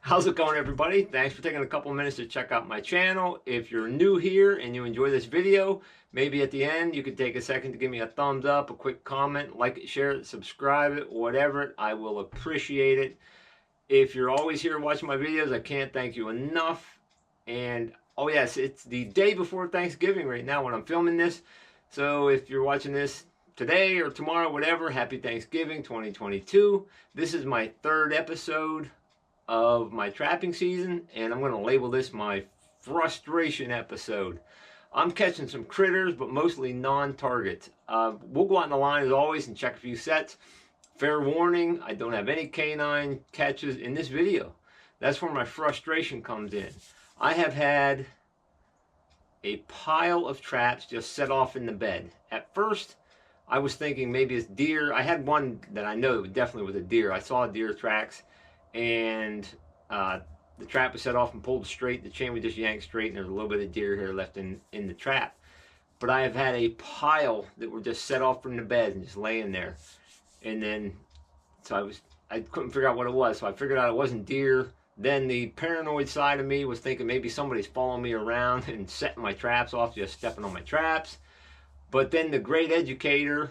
How's it going, everybody? Thanks for taking a couple minutes to check out my channel. If you're new here and you enjoy this video, maybe at the end you could take a second to give me a thumbs up, a quick comment, like it, share it, subscribe it, whatever. I will appreciate it. If you're always here watching my videos, I can't thank you enough. And oh yes, it's the day before Thanksgiving right now when I'm filming this. So if you're watching this today or tomorrow, whatever, happy Thanksgiving 2022. This is my third episode of my trapping season, and I'm going to label this my frustration episode. I'm catching some critters, but mostly non-targets. We'll go out in the line as always and check a few sets. Fair warning, I don't have any canine catches in this video. That's where my frustration comes in. I have had a pile of traps just set off in the bed. At first, I was thinking maybe it's deer. I had one that I know definitely was a deer. I saw deer tracks, and the trap was set off and pulled straight. The chain was just yanked straight, and there's a little bit of deer hair left in the trap. But I have had a pile that were just set off from the bed and just laying there. And then, so I couldn't figure out what it was. So I figured out it wasn't deer. Then the paranoid side of me was thinking maybe somebody's following me around and setting my traps off, just stepping on my traps. But then the great educator,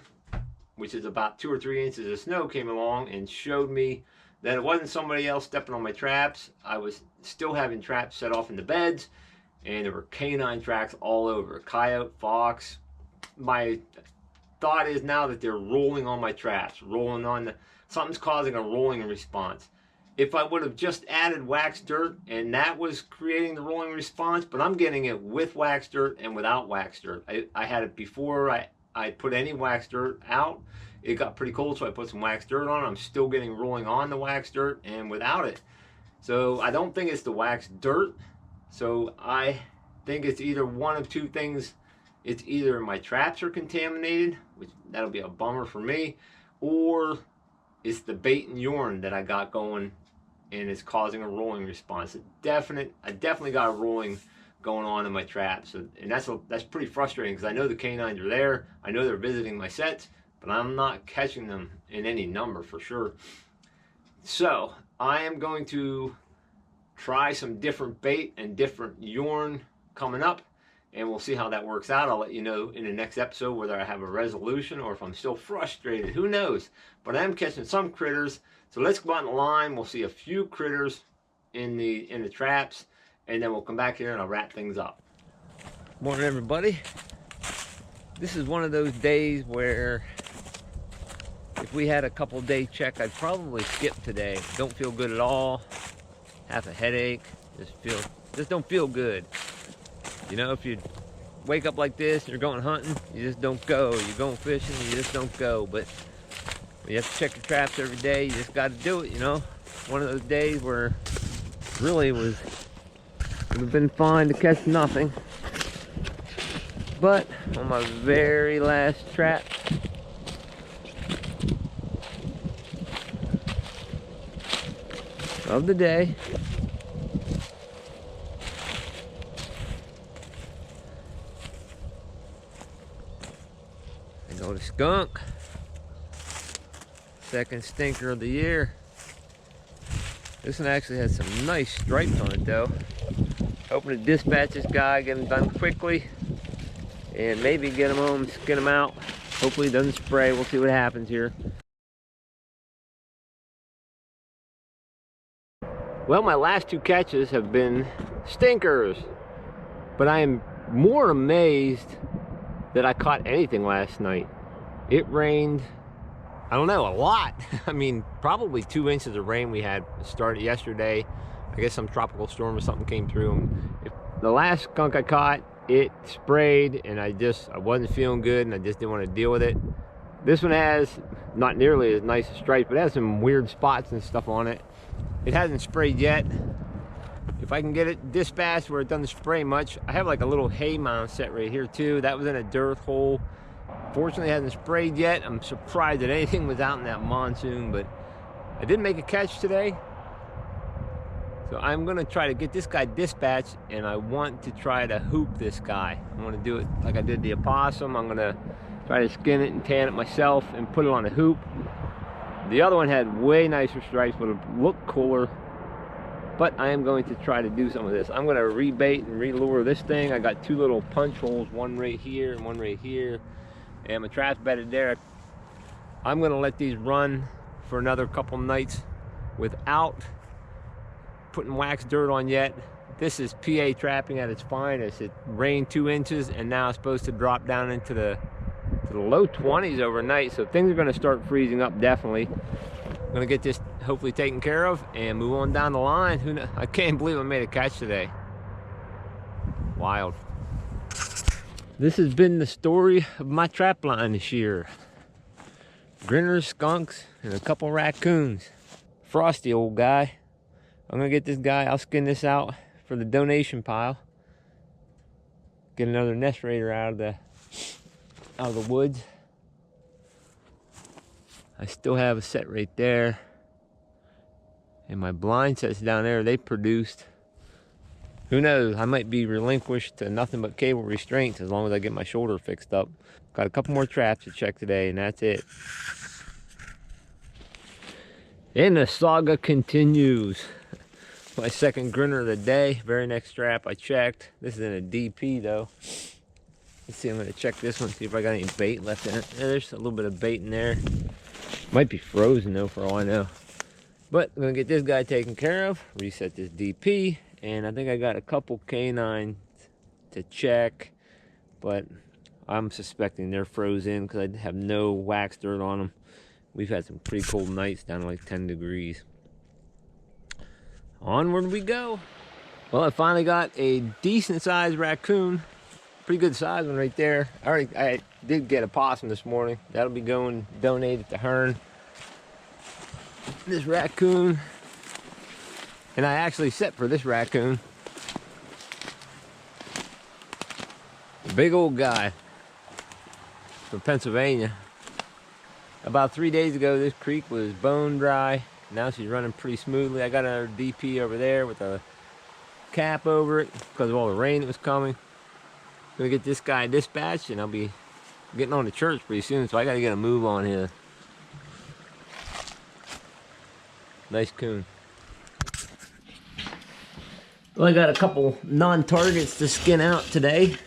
which is about 2 or 3 inches of snow, came along and showed me that it wasn't somebody else stepping on my traps. I was still having traps set off in the beds, and there were canine tracks all over. Coyote, fox. My thought is now that they're rolling on my traps, rolling on something's causing a rolling response. If I would have just added wax dirt and that was creating the rolling response, but I'm getting it with wax dirt and without wax dirt. I had it before I put any wax dirt out. It got pretty cold, so I put some wax dirt on. I'm still getting rolling on the wax dirt and without it. So I don't think it's the wax dirt. So I think it's either one of two things. It's either my traps are contaminated, which that'll be a bummer for me, or it's the bait and yarn that I got going and it's causing a rolling response. I definitely got a rolling going on in my traps. So, and that's pretty frustrating because I know the canines are there. I know they're visiting my sets, but I'm not catching them in any number for sure. So I am going to try some different bait and different yarn coming up, and we'll see how that works out. I'll let you know in the next episode whether I have a resolution or if I'm still frustrated. Who knows? But I am catching some critters. So let's go out in the line. We'll see a few critters in the traps, and then we'll come back here and I'll wrap things up. Morning, everybody. This is one of those days where if we had a couple day check, I'd probably skip today. Don't feel good at all. Have a headache. Just don't feel good. You know, if you wake up like this and you're going hunting, you just don't go. You're going fishing, you just don't go. But you have to check your traps every day. You just got to do it, you know. One of those days where really it would have been fine to catch nothing. But on my very last trap, of the day, I go to skunk. Second stinker of the year. This one actually has some nice stripes on it though. Hoping to dispatch this guy, get him done quickly, and maybe get him home, skin him out. Hopefully he doesn't spray. We'll see what happens here. Well, my last two catches have been stinkers, but I am more amazed that I caught anything last night. It rained, I don't know, a lot. I mean, probably 2 inches of rain we had started yesterday. I guess some tropical storm or something came through. And the last skunk I caught, it sprayed, and I wasn't feeling good, and I just didn't want to deal with it. This one has not nearly as nice a stripe, but it has some weird spots and stuff on it. It hasn't sprayed yet. If I can get it dispatched where it doesn't spray much. I have like a little hay mound set right here too. That was in a dirt hole. Fortunately, it hasn't sprayed yet. I'm surprised that anything was out in that monsoon, but I did make a catch today. So I'm gonna try to get this guy dispatched, and I want to try to hoop this guy. I want to do it like I did the opossum. I'm gonna try to skin it and tan it myself and put it on a hoop. The other one had way nicer stripes, but it looked cooler. but I am going to try to do some of this. I'm going to rebait and relure this thing. I got 2 little punch holes, one right here and one right here, and my trap's bedded there. I'm going to let these run for another couple nights without putting wax dirt on yet. This is PA trapping at its finest. It rained 2 inches and now it's supposed to drop down into the low 20s overnight, so things are going to start freezing up definitely. I'm going to get this hopefully taken care of and move on down the line. Who knows? I can't believe I made a catch today. Wild. This has been the story of my trap line this year. Grinners, skunks, and a couple raccoons. Frosty old guy. I'm going to get this guy, I'll skin this out for the donation pile. Get another nest raider out of the woods. I still have a set right there. And my blind sets down there, they produced. Who knows, I might be relinquished to nothing but cable restraints as long as I get my shoulder fixed up. Got a couple more traps to check today and that's it. And the saga continues. My second grinner of the day. Very next trap I checked. This is in a DP though. Let's see, I'm gonna check this one, see if I got any bait left in it. Yeah, there's a little bit of bait in there. Might be frozen though for all I know. But I'm gonna get this guy taken care of, reset this DP, and I think I got a couple canines to check, but I'm suspecting they're frozen because I have no wax dirt on them. We've had some pretty cold nights down to like 10 degrees. Onward we go. Well, I finally got a decent sized raccoon. Pretty good size one right there. I did get a possum this morning. That'll be going donated to Hearn. This raccoon, and I actually set for this raccoon. Big old guy from Pennsylvania. About 3 days ago, this creek was bone dry. Now she's running pretty smoothly. I got another DP over there with a cap over it because of all the rain that was coming. Gonna get this guy dispatched and I'll be getting on to church pretty soon, so I gotta get a move on here. Nice coon. Well, I got a couple non-targets to skin out today,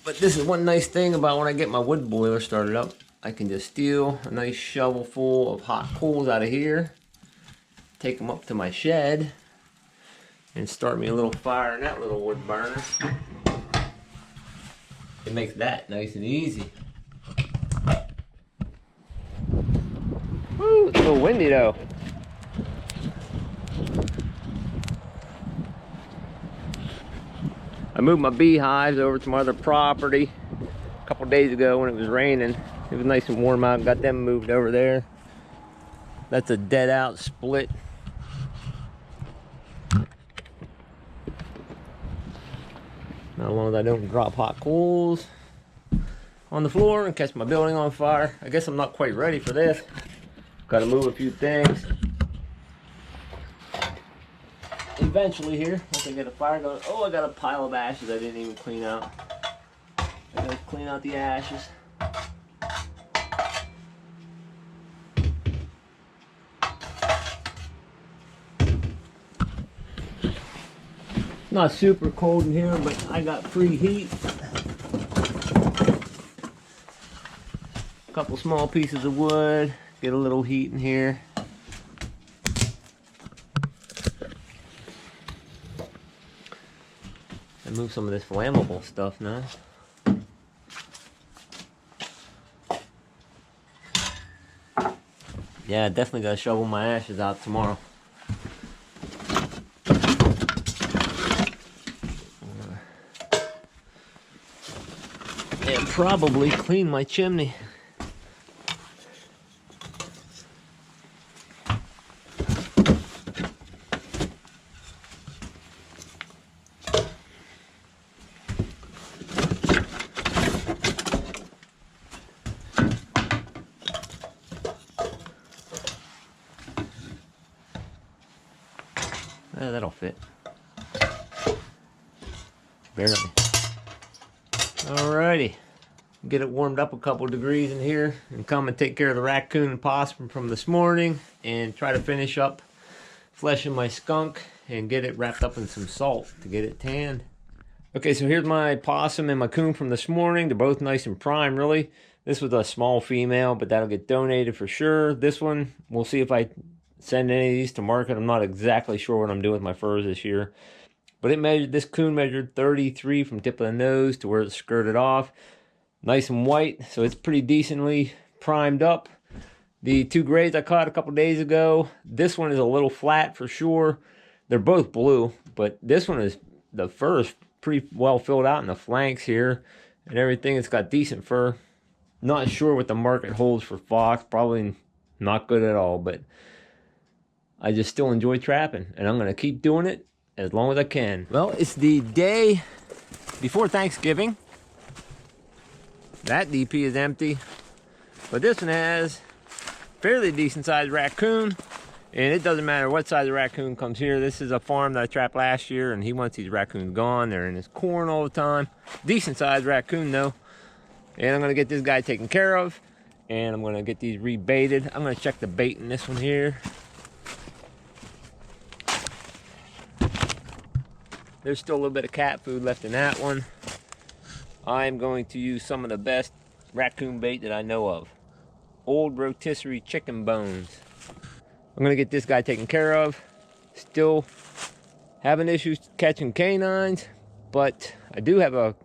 but this is one nice thing about when I get my wood boiler started up. I can just steal a nice shovel full of hot coals out of here, take them up to my shed, and start me a little fire in that little wood burner. It makes that nice and easy. Woo, it's a little windy though. I moved my beehives over to my other property a couple days ago when it was raining. It was nice and warm out. Got them moved over there. That's a dead out split. Now, as long as I don't drop hot coals on the floor and catch my building on fire. I guess I'm not quite ready for this. Got to move a few things. Eventually here, once I get a fire going. Oh, I got a pile of ashes I didn't even clean out. I gotta clean out the ashes. Not super cold in here, but I got free heat. A couple small pieces of wood, get a little heat in here. And move some of this flammable stuff now. Yeah, definitely gotta shovel my ashes out tomorrow. And probably clean my chimney. That'll fit. Barely. Alrighty. Get it warmed up a couple degrees in here and come and take care of the raccoon and possum from this morning and try to finish up fleshing my skunk and get it wrapped up in some salt to get it tanned. Okay, so here's my possum and my coon from this morning. They're both nice and prime, really. This was a small female, but that'll get donated for sure. This one, we'll see if I send any of these to market. I'm not exactly sure what I'm doing with my furs this year. But this coon measured 33 from tip of the nose to where it's skirted off. Nice and white, so it's pretty decently primed up. The two grays I caught a couple days ago, this one is a little flat for sure. They're both blue, but this one is, the fur is pretty well filled out in the flanks here and everything. It's got decent fur. Not sure what the market holds for fox. Probably not good at all, but I just still enjoy trapping, and I'm going to keep doing it as long as I can. Well, it's the day before Thanksgiving. That DP is empty, but this one has fairly decent sized raccoon, and it doesn't matter what size of raccoon comes here. This is a farm that I trapped last year, and he wants these raccoons gone. They're in his corn all the time. Decent sized raccoon though. And I'm going to get this guy taken care of, and I'm going to get these rebaited. I'm going to check the bait in this one here. There's still a little bit of cat food left in that one. I'm going to use some of the best raccoon bait that I know of. Old rotisserie chicken bones. I'm going to get this guy taken care of. Still having issues catching canines, but I do have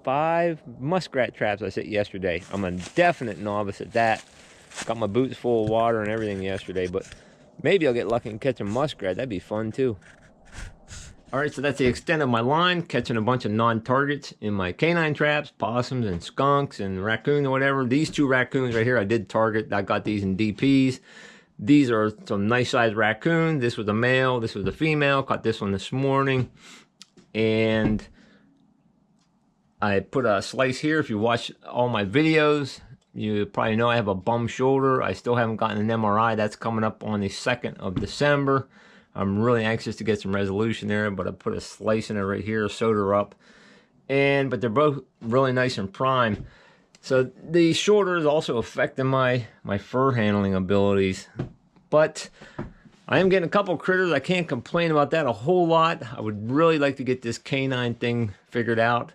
5 muskrat traps I set yesterday. I'm a definite novice at that. Got my boots full of water and everything yesterday, but maybe I'll get lucky and catch a muskrat. That'd be fun too. Alright, so that's the extent of my line, catching a bunch of non-targets in my canine traps, possums and skunks and raccoons or whatever. These 2 raccoons right here I did target. I got these in DPs. These are some nice sized raccoons. This was a male, this was a female. Caught this one this morning. And I put a slice here. If you watch all my videos, you probably know I have a bum shoulder. I still haven't gotten an MRI. That's coming up on the 2nd of December. I'm really anxious to get some resolution there, but I put a slice in it right here, sewed her up. But they're both really nice and prime. So the shoulder is also affecting my fur handling abilities. But I am getting a couple critters. I can't complain about that a whole lot. I would really like to get this canine thing figured out.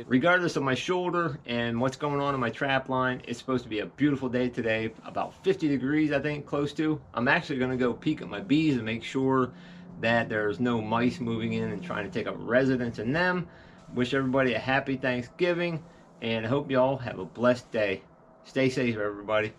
Regardless of my shoulder and what's going on in my trap line, it's supposed to be a beautiful day today. About 50 degrees, I think, close to. I'm actually going to go peek at my bees and make sure that there's no mice moving in and trying to take up residence in them. Wish everybody a happy Thanksgiving, and I hope y'all have a blessed day. Stay safe, everybody.